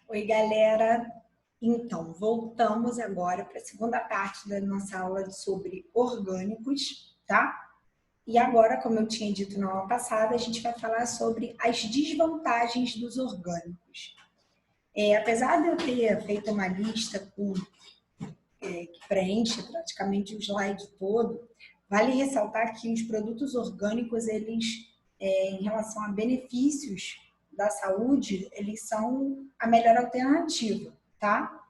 Oi, galera! Então, voltamos agora para a segunda parte da nossa aula sobre orgânicos, tá? E agora, como eu tinha dito na aula passada, a gente vai falar sobre as desvantagens dos orgânicos. Apesar de eu ter feito uma lista que preenche praticamente o slide todo, vale ressaltar que os produtos orgânicos, em relação a benefícios da saúde, eles são a melhor alternativa, tá?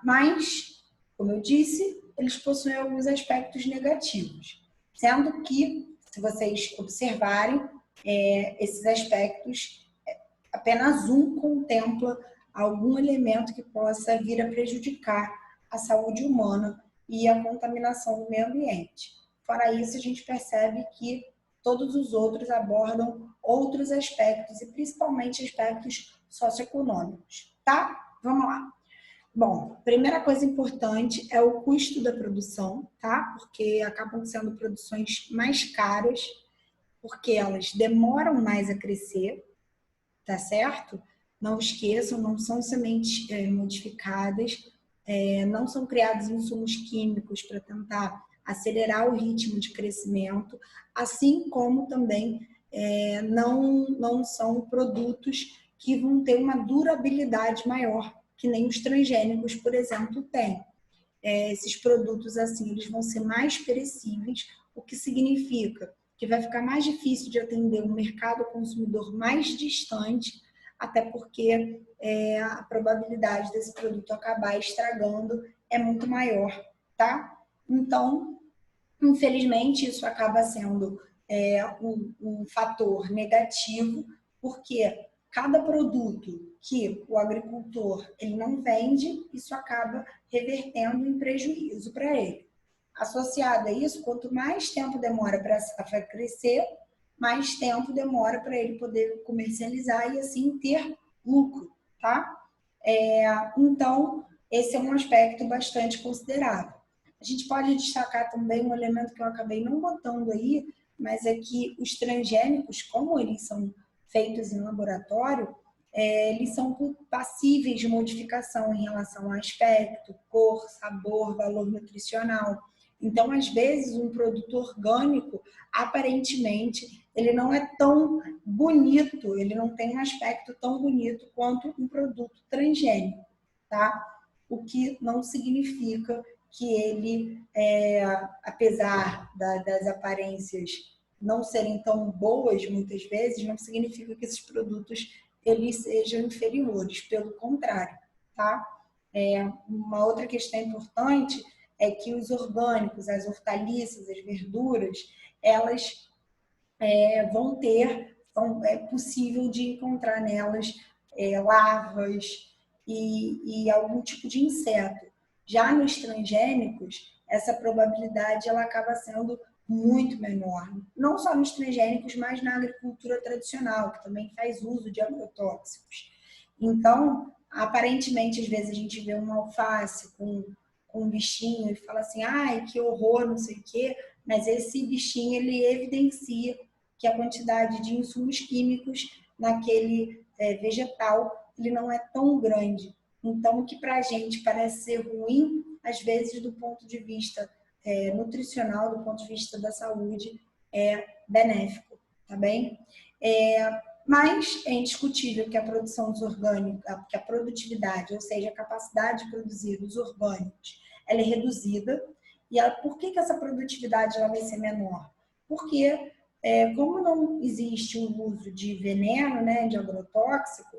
Mas, como eu disse, eles possuem alguns aspectos negativos, sendo que, se vocês observarem, esses aspectos, apenas um contempla algum elemento que possa vir a prejudicar a saúde humana e a contaminação do meio ambiente. Fora isso, a gente percebe que todos os outros abordam outros aspectos, e principalmente aspectos socioeconômicos, tá? Vamos lá. Bom, primeira coisa importante é o custo da produção, tá? Porque acabam sendo produções mais caras, porque elas demoram mais a crescer, tá certo? Não esqueçam, não são sementes modificadas, não são criados insumos químicos para tentar acelerar o ritmo de crescimento, assim como também não são produtos que vão ter uma durabilidade maior, que nem os transgênicos, por exemplo, têm. Esses produtos, assim, eles vão ser mais perecíveis, o que significa que vai ficar mais difícil de atender um mercado consumidor mais distante, até porque a probabilidade desse produto acabar estragando é muito maior, tá? Então, infelizmente, isso acaba sendo um fator negativo, porque cada produto que o agricultor ele não vende, isso acaba revertendo em prejuízo para ele. Associado a isso, quanto mais tempo demora para a safra crescer, mais tempo demora para ele poder comercializar e assim ter lucro, tá? Então, esse é um aspecto bastante considerável. A gente pode destacar também um elemento que eu acabei não botando aí, mas é que os transgênicos, como eles são feitos em laboratório, eles são passíveis de modificação em relação a aspecto, cor, sabor, valor nutricional. Então, às vezes, um produto orgânico, aparentemente, ele não é tão bonito, ele não tem um aspecto tão bonito quanto um produto transgênico, tá? O que não significa que ele, apesar das aparências não serem tão boas muitas vezes, não significa que esses produtos eles sejam inferiores, pelo contrário, tá? Uma outra questão importante é que os orgânicos, as hortaliças, as verduras, elas vão ter, é possível de encontrar nelas larvas e algum tipo de inseto. Já nos transgênicos, essa probabilidade ela acaba sendo muito menor. Não só nos transgênicos, mas na agricultura tradicional, que também faz uso de agrotóxicos. Então, aparentemente, às vezes a gente vê uma alface com um bichinho e fala assim, ai, que horror, não sei o quê, mas esse bichinho, ele evidencia que a quantidade de insumos químicos naquele vegetal, ele não é tão grande. Então, o que para a gente parece ser ruim, às vezes, do ponto de vista nutricional, do ponto de vista da saúde, é benéfico, tá bem? Mas é indiscutível que a produção dos orgânicos, que a produtividade, ou seja, a capacidade de produzir dos orgânicos, ela é reduzida. E por que essa produtividade ela vai ser menor? Porque, como não existe o uso de veneno, né, de agrotóxico,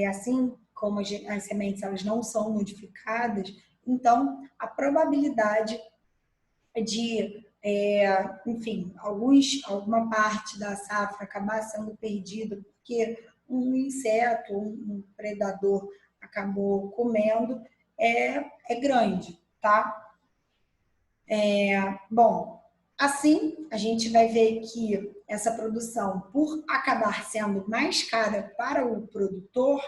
assim como as sementes elas não são modificadas, então a probabilidade de, enfim, alguma parte da safra acabar sendo perdida porque um inseto, um predador acabou comendo, é grande, tá? Bom, assim a gente vai ver que essa produção, por acabar sendo mais cara para o produtor,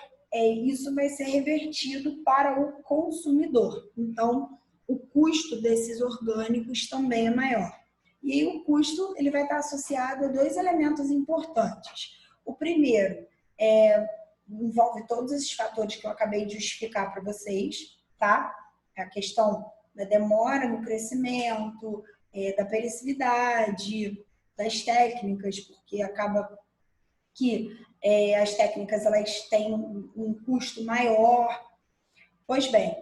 isso vai ser revertido para o consumidor. Então, o custo desses orgânicos também é maior. E aí o custo ele vai estar associado a dois elementos importantes. O primeiro é envolve todos esses fatores que eu acabei de justificar para vocês, tá? A questão da demora no crescimento, da permissividade, das técnicas, porque acaba que as técnicas elas têm um custo maior. Pois bem,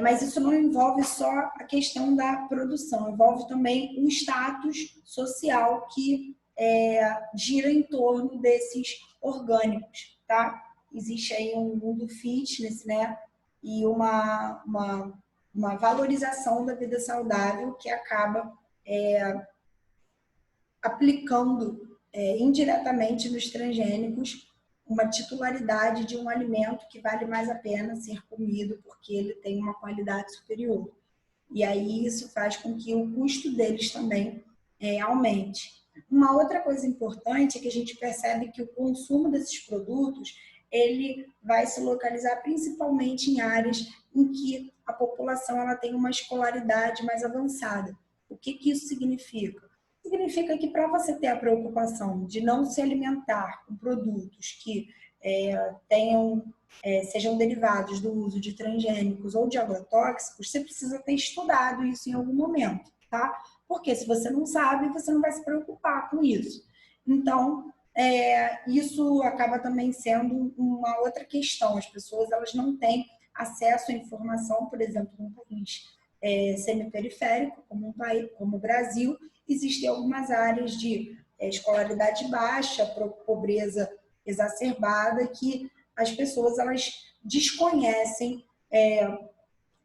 mas isso não envolve só a questão da produção, envolve também o status social que gira em torno desses orgânicos, tá? Existe aí um mundo fitness, né? E uma valorização da vida saudável que acaba aplicando indiretamente nos transgênicos uma titularidade de um alimento que vale mais a pena ser comido porque ele tem uma qualidade superior. E aí isso faz com que o custo deles também aumente. Uma outra coisa importante é que a gente percebe que o consumo desses produtos ele vai se localizar principalmente em áreas em que a população ela tem uma escolaridade mais avançada. O que isso significa? Significa que para você ter a preocupação de não se alimentar com produtos que sejam derivados do uso de transgênicos ou de agrotóxicos, você precisa ter estudado isso em algum momento, tá? Porque se você não sabe, você não vai se preocupar com isso. Então, isso acaba também sendo uma outra questão. As pessoas elas não têm acesso à informação, por exemplo, num país semiperiférico, como o Brasil, existem algumas áreas de escolaridade baixa, pobreza exacerbada, que as pessoas elas desconhecem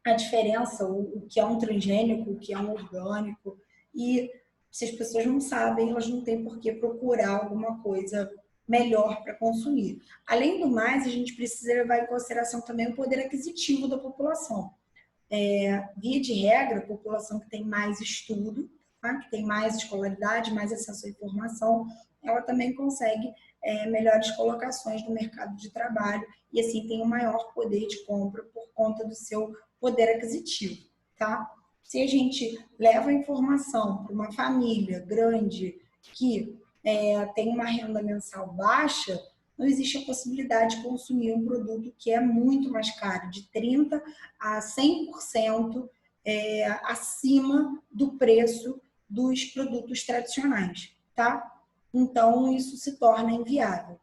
a diferença, o que é um transgênico, o que é um orgânico, e se as pessoas não sabem, elas não têm por que procurar alguma coisa melhor para consumir. Além do mais, a gente precisa levar em consideração também o poder aquisitivo da população. Via de regra, a população que tem mais estudo, tá? Que tem mais escolaridade, mais acesso à informação, ela também consegue melhores colocações no mercado de trabalho e assim tem um maior poder de compra por conta do seu poder aquisitivo, tá? Se a gente leva a informação para uma família grande que tem uma renda mensal baixa, não existe a possibilidade de consumir um produto que é muito mais caro, de 30% a 100% acima do preço dos produtos tradicionais, tá? Então, isso se torna inviável.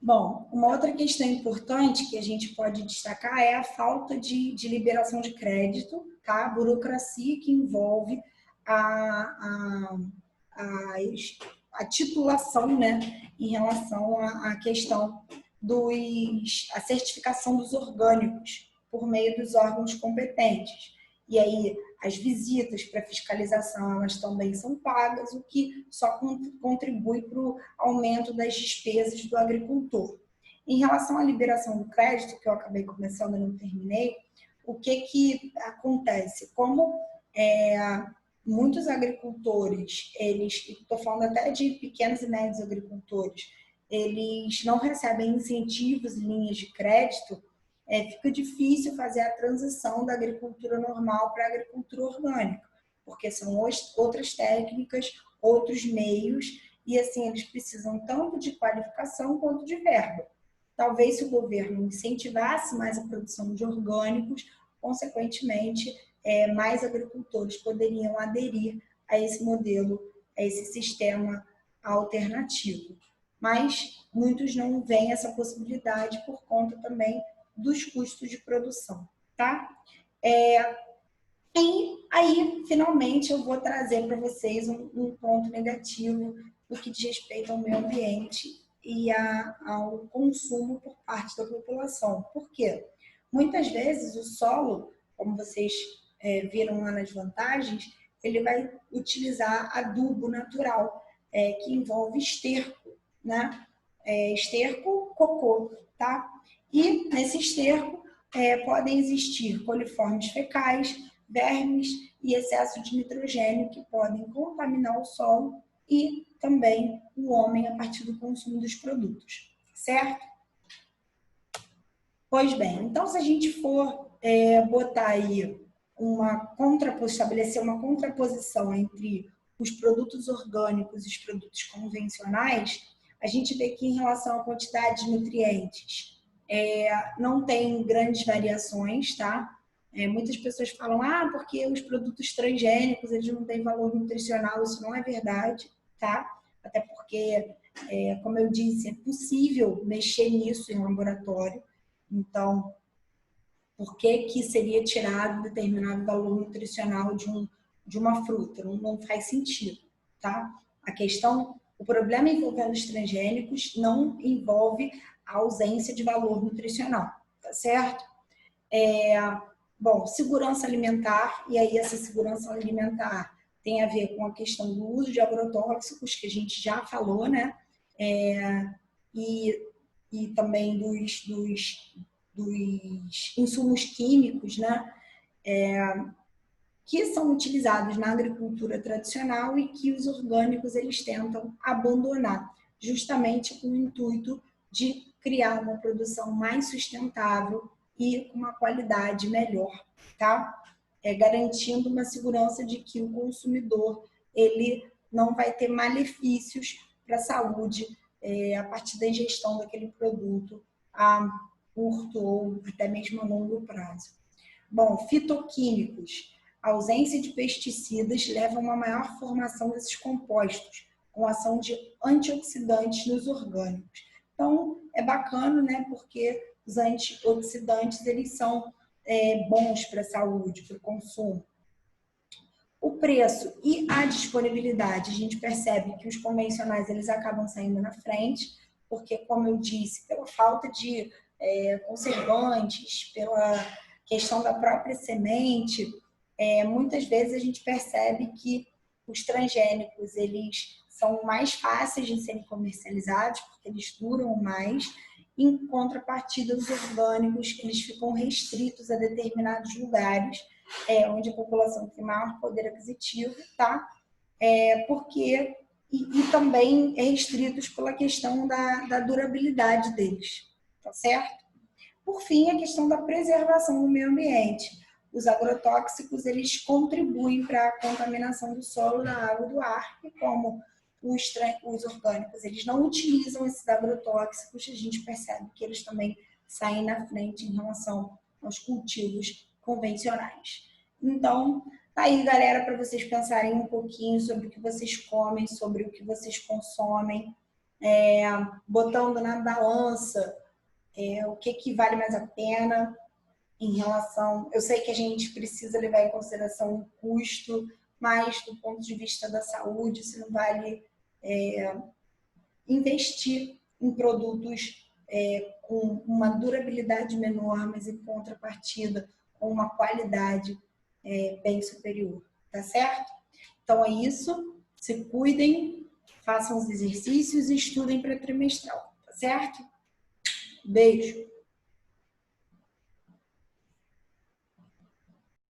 Bom, uma outra questão importante que a gente pode destacar é a falta de liberação de crédito, tá? A burocracia que envolve a titulação, né, em relação à questão a certificação dos orgânicos por meio dos órgãos competentes. E aí, as visitas para fiscalização, elas também são pagas, o que só contribui para o aumento das despesas do agricultor. Em relação à liberação do crédito, que eu acabei começando e não terminei, o que acontece? Como muitos agricultores, estou falando até de pequenos e médios agricultores, eles não recebem incentivos e linhas de crédito, fica difícil fazer a transição da agricultura normal para a agricultura orgânica, porque são outras técnicas, outros meios, e assim eles precisam tanto de qualificação quanto de verba. Talvez se o governo incentivasse mais a produção de orgânicos, consequentemente, mais agricultores poderiam aderir a esse modelo, a esse sistema alternativo. Mas muitos não veem essa possibilidade por conta também dos custos de produção, tá? E aí, finalmente, eu vou trazer para vocês um ponto negativo no que diz respeito ao meio ambiente e ao consumo por parte da população. Por quê? Muitas vezes o solo, como vocês viram lá nas vantagens, ele vai utilizar adubo natural, que envolve esterco, né? Esterco, cocô, tá? E nesse esterco podem existir coliformes fecais, vermes e excesso de nitrogênio que podem contaminar o solo e também o homem a partir do consumo dos produtos, certo? Pois bem, então se a gente for botar aí estabelecer uma contraposição entre os produtos orgânicos e os produtos convencionais, A gente vê que em relação à quantidade de nutrientes, não tem grandes variações, tá? Muitas pessoas falam, porque os produtos transgênicos, eles não têm valor nutricional, isso não é verdade, tá? Até porque, como eu disse, é possível mexer nisso em laboratório, então, por que que seria tirado determinado valor nutricional de uma fruta? Não faz sentido, tá? O problema envolvendo os transgênicos não envolve a ausência de valor nutricional, tá certo? Bom, segurança alimentar, e aí essa segurança alimentar tem a ver com a questão do uso de agrotóxicos, que a gente já falou, né? E também dos insumos químicos, né? Que são utilizados na agricultura tradicional e que os orgânicos eles tentam abandonar, justamente com o intuito de criar uma produção mais sustentável e com uma qualidade melhor, tá? Garantindo uma segurança de que o consumidor ele não vai ter malefícios para a saúde a partir da ingestão daquele produto a curto ou até mesmo a longo prazo. Bom, fitoquímicos. A ausência de pesticidas leva a uma maior formação desses compostos, com ação de antioxidantes nos orgânicos. Então, é bacana, né? Porque os antioxidantes, eles são bons para a saúde, para o consumo. O preço e a disponibilidade, a gente percebe que os convencionais, eles acabam saindo na frente, porque, como eu disse, pela falta de conservantes, pela questão da própria semente, muitas vezes a gente percebe que os transgênicos eles são mais fáceis de serem comercializados porque eles duram mais, em contrapartida os orgânicos eles ficam restritos a determinados lugares onde a população tem maior poder aquisitivo, tá? Porque e também restritos pela questão da durabilidade deles, tá certo? Por fim, a questão da preservação do meio ambiente. Os agrotóxicos, eles contribuem para a contaminação do solo, da água e do ar, e como os orgânicos, eles não utilizam esses agrotóxicos, a gente percebe que eles também saem na frente em relação aos cultivos convencionais. Então, tá aí, galera, para vocês pensarem um pouquinho sobre o que vocês comem, sobre o que vocês consomem, botando na balança o que vale mais a pena em relação... Eu sei que a gente precisa levar em consideração o custo, mas do ponto de vista da saúde, se não vale investir em produtos com uma durabilidade menor, mas em contrapartida com uma qualidade bem superior, tá certo? Então é isso, se cuidem, façam os exercícios e estudem para trimestral, tá certo? Beijo!